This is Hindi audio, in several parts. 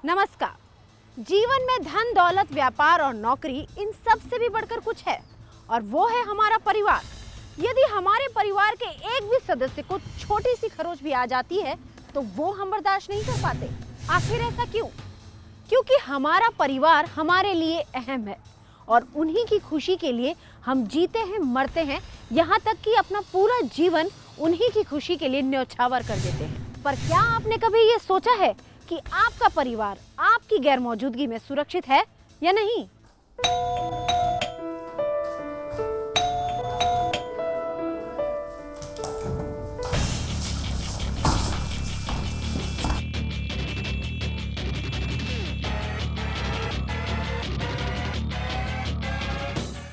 नमस्कार। जीवन में धन, दौलत, व्यापार और नौकरी इन सब से भी बढ़कर कुछ है और वो है हमारा परिवार। यदि हमारे परिवार के एक भी सदस्य को छोटी सी खरोच भी आ जाती है तो वो हम बर्दाश्त नहीं कर पाते। आखिर ऐसा क्यों? क्योंकि हमारा परिवार हमारे लिए अहम है और उन्हीं की खुशी के लिए हम जीते हैं, मरते हैं, यहाँ तक कि अपना पूरा जीवन उन्हीं की खुशी के लिए न्यौछावर कर देते हैं। पर क्या आपने कभी ये सोचा है कि आपका परिवार आपकी गैर मौजूदगी में सुरक्षित है या नहीं?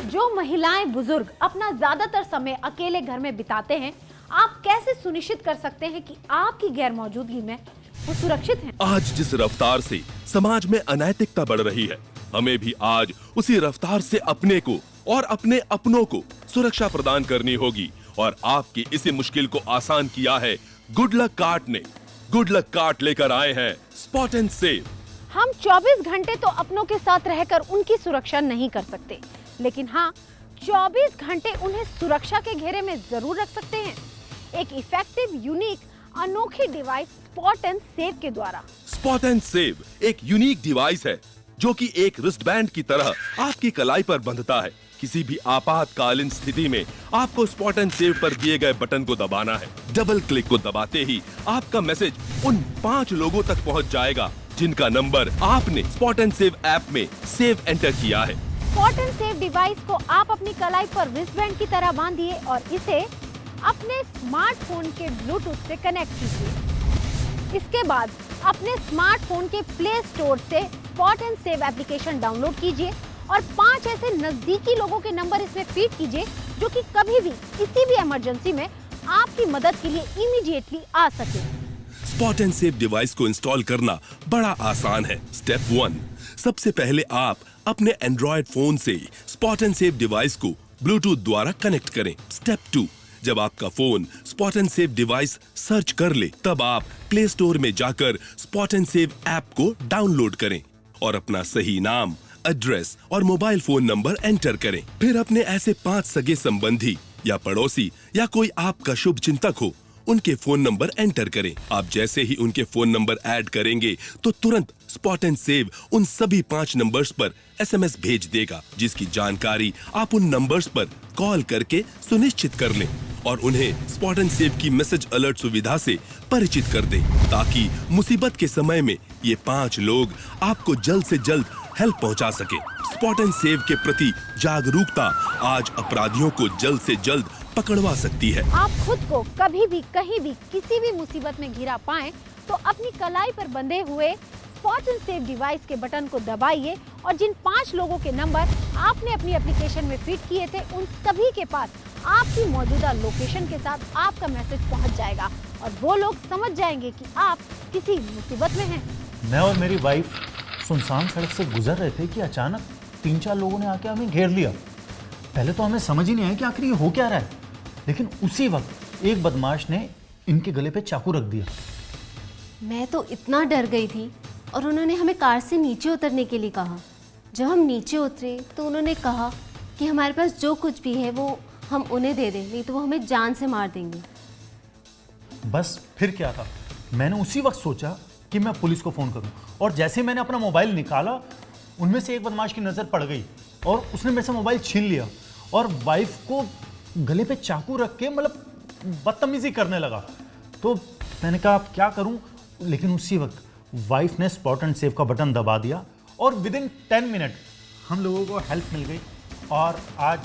जो महिलाएं, बुजुर्ग अपना ज्यादातर समय अकेले घर में बिताते हैं, आप कैसे सुनिश्चित कर सकते हैं कि आपकी गैर मौजूदगी में वो सुरक्षित हैं? आज जिस रफ्तार से समाज में अनैतिकता बढ़ रही है, हमें भी आज उसी रफ्तार से अपने को और अपने अपनों को सुरक्षा प्रदान करनी होगी। और आपकी इसी मुश्किल को आसान किया है गुड लक कार्ड ने। गुड लक कार्ड लेकर आए हैं स्पॉट एंड सेव। हम 24 घंटे तो अपनों के साथ रहकर उनकी सुरक्षा नहीं कर सकते, लेकिन हाँ, 24 घंटे उन्हें सुरक्षा के घेरे में जरूर रख सकते हैं। एक इफेक्टिव, यूनिक, अनोखी डिवाइस स्पॉट एंड सेव के द्वारा। स्पॉट एंड सेव एक यूनिक डिवाइस है जो कि एक रिस्टबैंड की तरह आपकी कलाई पर बंधता है। किसी भी आपातकालीन स्थिति में आपको स्पॉट एंड सेव पर दिए गए बटन को दबाना है। डबल क्लिक को दबाते ही आपका मैसेज उन 5 लोगों तक पहुंच जाएगा जिनका नंबर आपने स्पॉट एंड सेव ऐप में सेव एंटर किया है। स्पॉट एंड सेव डिवाइस को आप अपनी कलाई पर रिस्टबैंड की तरह बांधिए और इसे अपने स्मार्टफोन के ब्लूटूथ से कनेक्ट कीजिए। इसके बाद अपने स्मार्टफोन के प्ले स्टोर से spot and save application download कीजिए और 5 ऐसे नजदीकी लोगों के नंबर इसमें फीड कीजिए जो कि कभी भी किसी भी इमरजेंसी में आपकी मदद के लिए इमीडिएटली आ सके। स्पॉट एंड सेव डिवाइस को इंस्टॉल करना बड़ा आसान है। स्टेप 1, सबसे पहले आप अपने एंड्रॉयड फोन से स्पॉट एंड सेव डिवाइस को ब्लूटूथ द्वारा कनेक्ट करें। स्टेप 2, जब आपका phone spot and save device search कर ले, तब आप प्ले स्टोर में जाकर स्पॉट एंड सेव ऐप को डाउनलोड करें और अपना सही नाम, एड्रेस और मोबाइल फोन नंबर एंटर करें। फिर अपने ऐसे 5 सगे संबंधी या पड़ोसी या कोई आपका शुभ चिंतक हो, उनके फोन नंबर एंटर करें। आप जैसे ही उनके फोन नंबर ऐड करेंगे तो तुरंत स्पॉट एंड सेव उन सभी 5 नंबर्स पर SMS भेज देगा, जिसकी जानकारी आप उन नंबर्स पर कॉल करके सुनिश्चित कर लें और उन्हें स्पॉट एंड सेव की मैसेज अलर्ट सुविधा से परिचित कर दें, ताकि मुसीबत के समय में ये 5 लोग आपको जल्द से जल्द हेल्प पहुंचा सके। स्पॉट एंड सेव के प्रति जागरूकता आज अपराधियों को जल्द से जल्द पकड़वा सकती है। आप खुद को कभी भी, कहीं भी, किसी भी मुसीबत में घिरा पाएं तो अपनी कलाई पर बंधे हुए स्पॉट एंड सेव डिवाइस के बटन को दबाइए और जिन 5 लोगों के नंबर आपने अपनी एप्लीकेशन में फीड किए थे, उन सभी के पास आपकी मौजूदा लोकेशन के साथ आपका मैसेज पहुंच जाएगा और वो लोग समझ जाएंगे कि आप किसी मुसीबत में हैं। मैं और मेरी वाइफ सुनसान सड़क से गुजर रहे थे कि अचानक 3-4 लोगों ने आके हमें घेर लिया। पहले तो हमें समझ ही नहीं आया कि आखिर ये हो क्या रहा है, लेकिन उसी वक्त एक बदमाश ने इनके गले पे चाकू रख दिया। मैं तो इतना डर गई थी और उन्होंने हमें कार से नीचे उतरने के लिए कहा। जब हम नीचे उतरे तो उन्होंने कहा कि हमारे पास जो कुछ भी है वो हम उन्हें दे दें, नहीं तो वो हमें जान से मार देंगे। बस फिर क्या था, मैंने उसी वक्त सोचा कि मैं पुलिस को फ़ोन करूं और जैसे मैंने अपना मोबाइल निकाला, उनमें से एक बदमाश की नज़र पड़ गई और उसने मेरे से मोबाइल छीन लिया और वाइफ को गले पे चाकू रख के मतलब बदतमीजी करने लगा। तो मैंने कहा अब क्या करूं, लेकिन उसी वक्त वाइफ ने स्पॉट एंड सेव का बटन दबा दिया और विदिन 10 मिनट हम लोगों को हेल्प मिल गई और आज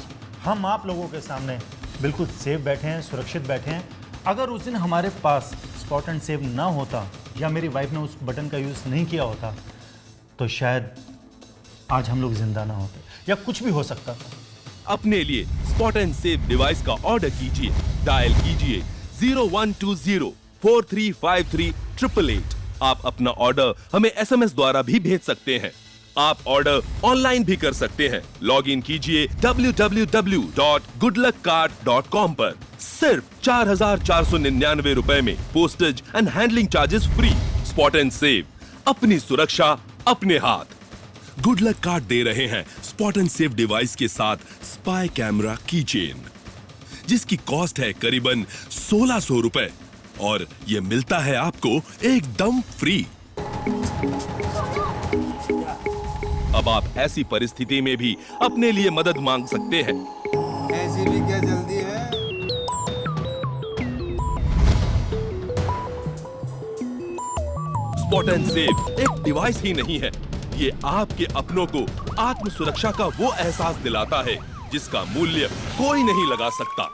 हम आप लोगों के सामने बिल्कुल सेफ बैठे हैं, सुरक्षित बैठे हैं। अगर उस दिन हमारे पास स्पॉट एंड सेव ना होता या मेरी वाइफ ने उस बटन का यूज़ नहीं किया होता तो शायद आज हम लोग जिंदा ना होते या कुछ भी हो सकता था। अपने लिए स्पॉट एंड सेव डिवाइस का ऑर्डर कीजिए। डायल कीजिए 0120-4353-888। आप अपना ऑर्डर हमें SMS द्वारा भी भेज सकते हैं। आप ऑर्डर ऑनलाइन भी कर सकते हैं। लॉग इन कीजिए www.goodluckcard.com पर। सिर्फ 4,499 रुपए में postage and handling charges free. Spot and save, अपनी सुरक्षा अपने हाथ। गुड लक कार्ड दे रहे हैं स्पॉट एंड सेव डिवाइस के साथ स्पाई कैमरा की चेन, जिसकी कॉस्ट है करीबन 1600 रुपए और ये मिलता है आपको एकदम फ्री। अब आप ऐसी परिस्थिति में भी अपने लिए मदद मांग सकते हैं। ऐसी भी क्या जल्दी है? स्पॉट एंड सेव एक डिवाइस ही नहीं है, ये आपके अपनों को आत्म सुरक्षा का वो एहसास दिलाता है जिसका मूल्य कोई नहीं लगा सकता।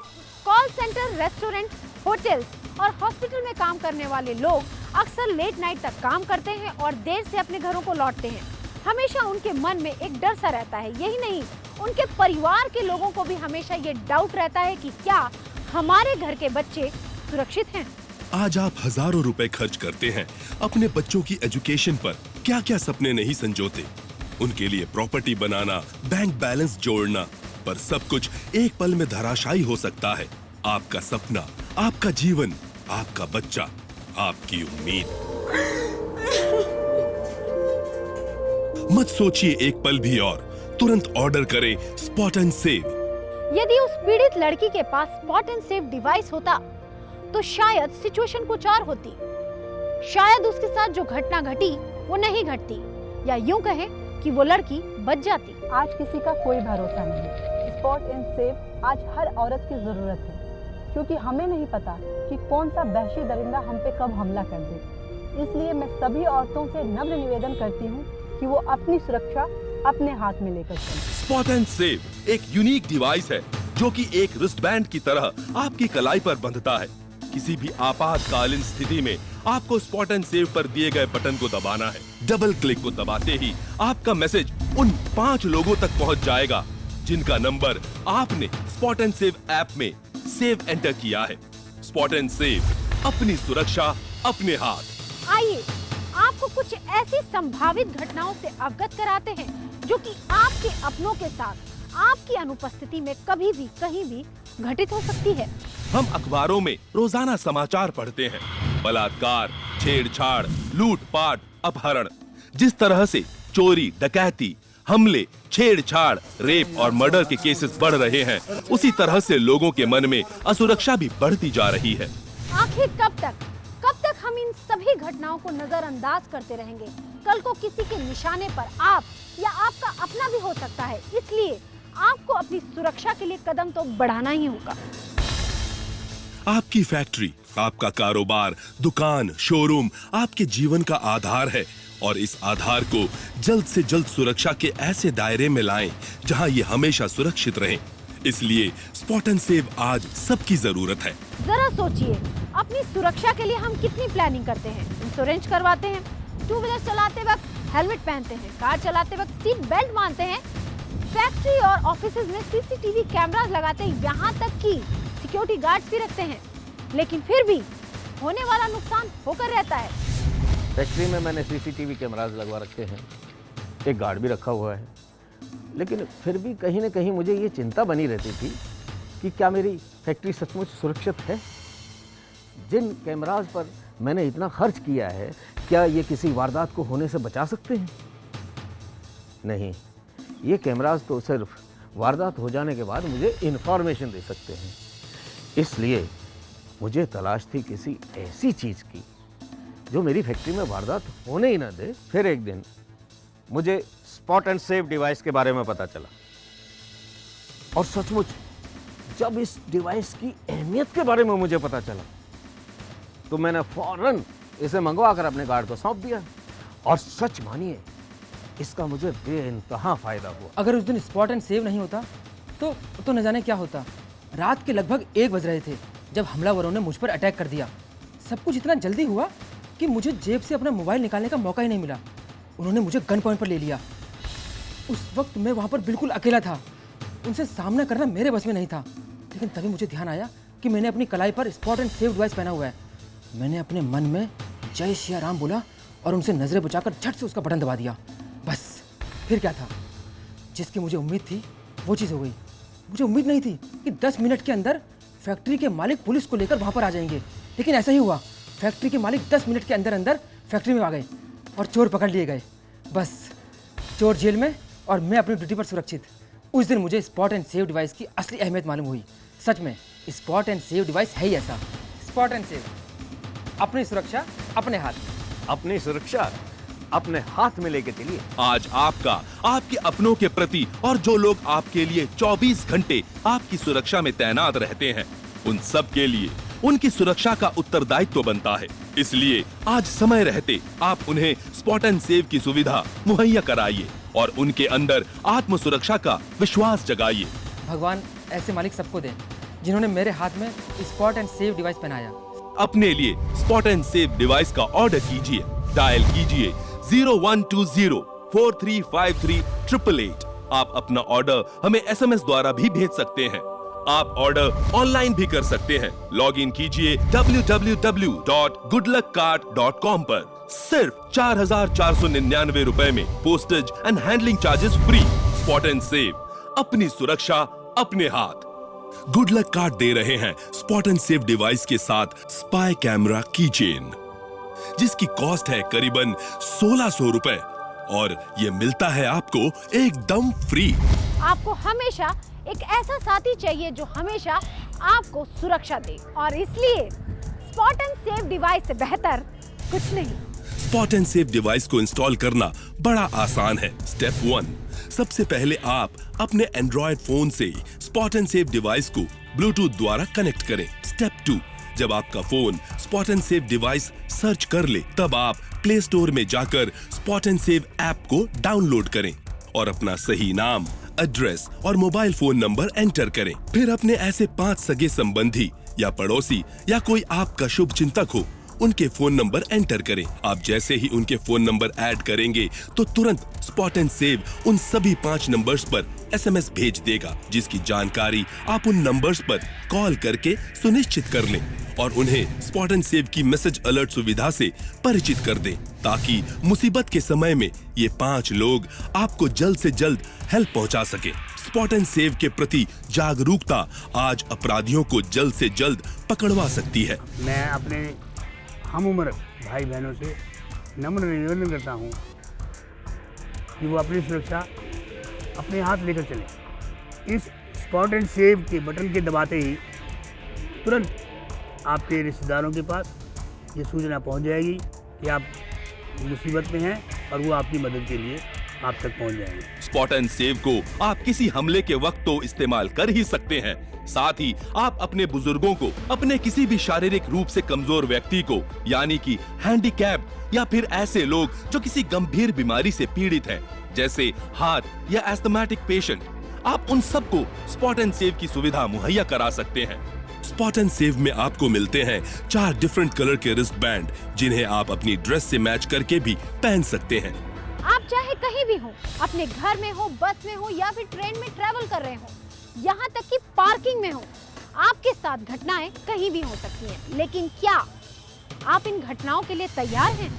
कॉल सेंटर, रेस्टोरेंट, होटल्स और हॉस्पिटल में काम करने वाले लोग अक्सर लेट नाइट तक काम करते हैं और देर से अपने घरों को लौटते हैं। हमेशा उनके मन में एक डर सा रहता है। यही नहीं, उनके परिवार के लोगों को भी हमेशा ये डाउट रहता है कि क्या हमारे घर के बच्चे सुरक्षित हैं। आज आप हजारों रुपए खर्च करते हैं अपने बच्चों की एजुकेशन पर, क्या क्या सपने नहीं संजोते, उनके लिए प्रॉपर्टी बनाना, बैंक बैलेंस जोड़ना, पर सब कुछ एक पल में धराशायी हो सकता है। आपका सपना, आपका जीवन, आपका बच्चा, आपकी उम्मीद। मत सोचिए एक पल भी और, तुरंत ऑर्डर करें स्पॉट एंड सेव। यदि उस पीड़ित लड़की के पास स्पॉट एंड सेव डिवाइस होता तो शायद सिचुएशन कुछ और होती। शायद उसके साथ जो घटना घटी वो नहीं घटती, या यूं कहें कि वो लड़की बच जाती। आज किसी का कोई भरोसा नहीं। स्पॉट एंड सेव आज हर औरत की ज़रूरत है, क्योंकि हमें नहीं पता कि कौन सा वहशी दरिंदा हम पे कब हमला कर दे। इसलिए मैं सभी औरतों से नम्र निवेदन करती हूँ कि वो अपनी सुरक्षा अपने हाथ में लेकर चलें। स्पॉट एंड सेव एक यूनिक डिवाइस है जो कि एक रिस्टबैंड की तरह आपकी कलाई पर बंधता है। किसी भी आपातकालीन स्थिति में आपको स्पॉट एंड सेव पर दिए गए बटन को दबाना है। डबल क्लिक को दबाते ही आपका मैसेज उन 5 लोगों तक पहुंच जाएगा जिनका नंबर आपने स्पॉट एंड सेव ऐप में सेव एंटर किया है। स्पॉट एंड सेव, अपनी सुरक्षा अपने हाथ। आइए आपको कुछ ऐसी संभावित घटनाओं से अवगत कराते हैं जो कि आपके अपनों के साथ आपकी अनुपस्थिति में कभी भी कहीं भी घटित हो सकती है। हम अखबारों में रोजाना समाचार पढ़ते हैं, बलात्कार, छेड़छाड़, लूटपाट, अपहरण। जिस तरह से चोरी, डकैती, हमले, छेड़छाड़, रेप और मर्डर के केसेस बढ़ रहे हैं, उसी तरह से लोगों के मन में असुरक्षा भी बढ़ती जा रही है। आखिर कब तक हम इन सभी घटनाओं को नजरअंदाज करते रहेंगे? कल को किसी के निशाने पर आप या आपका अपना भी हो सकता है। इसलिए आपको अपनी सुरक्षा के लिए कदम तो बढ़ाना ही होगा। आपकी फैक्ट्री, आपका कारोबार, दुकान, शोरूम आपके जीवन का आधार है और इस आधार को जल्द से जल्द सुरक्षा के ऐसे दायरे में लाएं जहां ये हमेशा सुरक्षित रहे। इसलिए स्पॉट एंड सेव आज सबकी जरूरत है। जरा सोचिए, अपनी सुरक्षा के लिए हम कितनी प्लानिंग करते हैं। इंश्योरेंस करवाते हैं, 2 व्हीलर चलाते वक्त हेलमेट पहनते हैं, कार चलाते वक्त सीट बेल्ट बांधते हैं, फैक्ट्री और ऑफिसेज में सीसीटीवी कैमरास लगाते हैं, यहाँ तक कि सिक्योरिटी गार्ड्स भी रखते हैं। लेकिन फिर भी होने वाला नुकसान होकर रहता है। फैक्ट्री में मैंने सीसीटीवी कैमरास लगवा रखे हैं, एक गार्ड भी रखा हुआ है, लेकिन फिर भी कहीं न कहीं मुझे ये चिंता बनी रहती थी कि क्या मेरी फैक्ट्री सचमुच सुरक्षित है। जिन कैमरास पर मैंने इतना खर्च किया है, क्या ये किसी वारदात को होने से बचा सकते हैं? नहीं, ये कैमरास तो सिर्फ वारदात हो जाने के बाद मुझे इन्फॉर्मेशन दे सकते हैं। इसलिए मुझे तलाश थी किसी ऐसी चीज़ की जो मेरी फैक्ट्री में वारदात होने ही ना दे। फिर एक दिन मुझे स्पॉट एंड सेव डिवाइस के बारे में पता चला और सचमुच जब इस डिवाइस की अहमियत के बारे में मुझे पता चला तो मैंने फौरन इसे मंगवा कर अपने गार्ड को सौंप दिया और सच मानिए इसका मुझे बेइंतहा फायदा हुआ। अगर उस दिन स्पॉट एंड सेव नहीं होता तो न जाने क्या होता। रात के लगभग 1 बज रहे थे जब हमलावरों ने मुझ पर अटैक कर दिया। सब कुछ इतना जल्दी हुआ कि मुझे जेब से अपना मोबाइल निकालने का मौका ही नहीं मिला। उन्होंने मुझे गन पॉइंट पर ले लिया। उस वक्त मैं वहाँ पर बिल्कुल अकेला था, उनसे सामना करना मेरे बस में नहीं था। लेकिन तभी मुझे ध्यान आया कि मैंने अपनी कलाई पर स्पॉट एंड सेव डिवाइस पहना हुआ है। मैंने अपने मन में जय श्री राम बोला और उनसे नजरें बचाकर झट से उसका बटन दबा दिया। बस फिर क्या था, जिसकी मुझे उम्मीद थी वो चीज़ हो गई। मुझे उम्मीद नहीं थी कि 10 मिनट के अंदर फैक्ट्री के मालिक पुलिस को लेकर वहाँ पर आ जाएंगे, लेकिन ऐसा ही हुआ। फैक्ट्री के मालिक 10 मिनट के अंदर अंदर फैक्ट्री में आ गए और चोर पकड़ लिए गए। बस चोर जेल में और मैं अपनी ड्यूटी पर सुरक्षित। उस दिन मुझे स्पॉट एंड सेव डिवाइस की असली अहमियत मालूम हुई। सच में स्पॉट एंड सेव डिवाइस है ही ऐसा। स्पॉट एंड सेव, अपनी सुरक्षा अपने हाथ में। अपनी सुरक्षा अपने हाथ में लेके चलिए। आज आपका, आपके अपनों के प्रति और जो लोग आपके लिए 24 घंटे आपकी सुरक्षा में तैनात रहते हैं, उन सब के लिए उनकी सुरक्षा का उत्तरदायित्व बनता है। इसलिए आज समय रहते आप उन्हें स्पॉट एंड सेव की सुविधा मुहैया कराइए और उनके अंदर आत्म सुरक्षा का विश्वास जगाइए। भगवान ऐसे मालिक सबको दें जिन्होंने मेरे हाथ में स्पॉट एंड सेव डिवाइस पहनाया। अपने लिए स्पॉट एंड सेव डिवाइस का ऑर्डर कीजिए। डायल कीजिए 0120-4353-888। आप अपना ऑर्डर हमें SMS द्वारा भी भेज सकते हैं। आप ऑर्डर ऑनलाइन भी कर सकते हैं। लॉग इन कीजिए www.goodluckcart.com पर। सिर्फ 4,499 रुपए में postage and handling charges free. Spot and save, अपनी सुरक्षा अपने हाथ। गुड लक कार्ड दे रहे हैं स्पॉट एंड सेव डिवाइस के साथ स्पाई कैमरा की चेन, जिसकी कॉस्ट है करीबन 1,600 रुपए और ये मिलता है आपको एकदम फ्री। आपको हमेशा एक ऐसा साथी चाहिए जो हमेशा आपको सुरक्षा दे, और इसलिए स्पॉट एंड सेव डिवाइस से बेहतर कुछ नहीं। स्पॉट एंड सेव डिवाइस को इंस्टॉल करना बड़ा आसान है। स्टेप 1, सबसे पहले आप अपने एंड्रॉयड फोन से स्पॉट एंड सेव डिवाइस को ब्लूटूथ द्वारा कनेक्ट करें। स्टेप 2, जब आपका phone spot and save device search कर ले, तब आप प्ले स्टोर में जाकर स्पॉट एंड सेव ऐप को डाउनलोड करें और अपना सही नाम, एड्रेस और मोबाइल फोन नंबर एंटर करें। फिर अपने ऐसे 5 सगे संबंधी या पड़ोसी या कोई आपका शुभ चिंतक हो, उनके फोन नंबर एंटर करें। आप जैसे ही उनके फोन नंबर ऐड करेंगे तो तुरंत स्पॉट एंड सेव उन सभी 5 नंबर्स पर SMS भेज देगा, जिसकी जानकारी आप उन नंबर्स पर कॉल करके सुनिश्चित कर लें और उन्हें स्पॉट एंड सेव की मैसेज अलर्ट सुविधा से परिचित कर दें, ताकि मुसीबत के समय में ये 5 लोग आपको जल्द से जल्द हेल्प पहुंचा सके। स्पॉट एंड सेव के प्रति जागरूकता आज अपराधियों को जल्द से जल्द पकड़वा सकती है। मैं अपने हम उम्र भाई बहनों से नम्र निवेदन करता हूँ कि वो अपनी सुरक्षा अपने हाथ लेकर चलें। इस स्पॉट एंड सेव के बटन के दबाते ही तुरंत आपके रिश्तेदारों के पास ये सूचना पहुंच जाएगी कि आप मुसीबत में हैं और वो आपकी मदद के लिए आप तक पहुंच जाएंगे। स्पॉट एंड सेव को आप किसी हमले के वक्त तो इस्तेमाल कर ही सकते हैं, साथ ही आप अपने बुजुर्गों को, अपने किसी भी शारीरिक रूप से कमजोर व्यक्ति को, यानी कि हैंडीकैप्ड या फिर ऐसे लोग जो किसी गंभीर बीमारी से पीड़ित हैं, जैसे हार्ट या एस्थमेटिक पेशेंट, आप उन सबको स्पॉट एंड सेव की सुविधा मुहैया करा सकते हैं। स्पॉट एंड सेव में आपको मिलते हैं 4 डिफरेंट कलर के रिस्ट बैंड, जिन्हें आप अपनी ड्रेस से मैच करके भी पहन सकते हैं। आप चाहे कहीं भी हो, अपने घर में हो, बस में हो या फिर ट्रेन में ट्रैवल कर रहे हो, यहाँ तक कि पार्किंग में हो, आपके साथ घटनाएं कहीं भी हो सकती हैं। लेकिन क्या आप इन घटनाओं के लिए तैयार हैं?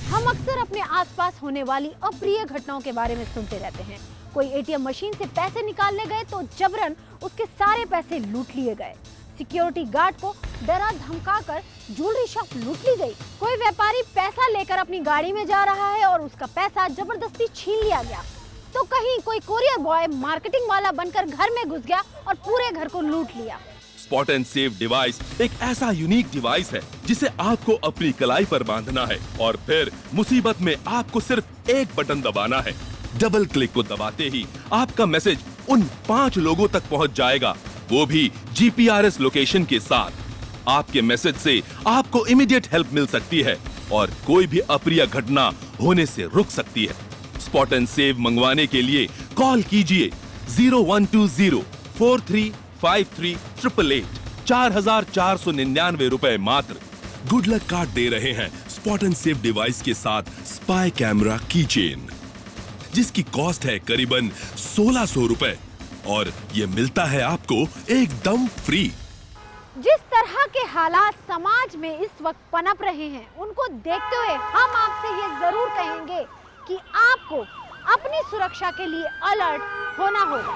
हम अक्सर अपने आसपास होने वाली अप्रिय घटनाओं के बारे में सुनते रहते हैं। कोई ATM मशीन से पैसे निकालने गए तो जबरन उसके सारे पैसे लूट लिए गए। सिक्योरिटी गार्ड को डरा धमकाकर ज्वेलरी शॉप लूट ली गई। कोई व्यापारी पैसा लेकर अपनी गाड़ी में जा रहा है और उसका पैसा जबरदस्ती छीन लिया गया। तो कहीं कोई कोरियर बॉय मार्केटिंग वाला बनकर घर में घुस गया और पूरे घर को लूट लिया। स्पॉट एंड सेव डिवाइस एक ऐसा यूनिक डिवाइस है जिसे आपको अपनी कलाई पर बांधना है और फिर मुसीबत में आपको सिर्फ एक बटन दबाना है। डबल क्लिक को दबाते ही आपका मैसेज उन 5 लोगों तक पहुंच जाएगा, वो भी GPRS लोकेशन के साथ। आपके मैसेज से आपको इमीडिएट हेल्प मिल सकती है और कोई भी अप्रिय घटना होने से रुक सकती है। स्पॉट एंड सेव मंगवाने के लिए कॉल कीजिए 0120-4353-888। 4,499 रुपए मात्र। गुड लक कार्ड दे रहे हैं स्पॉट एंड सेव डिवाइस के साथ स्पाई कैमरा की चेन, जिसकी कॉस्ट है करीबन 1,600 रुपए और ये मिलता है आपको एकदम फ्री। जिस तरह के हालात समाज में इस वक्त पनप रहे हैं, उनको देखते हुए हम आपसे ये जरूर कहेंगे कि आपको अपनी सुरक्षा के लिए अलर्ट होना होगा।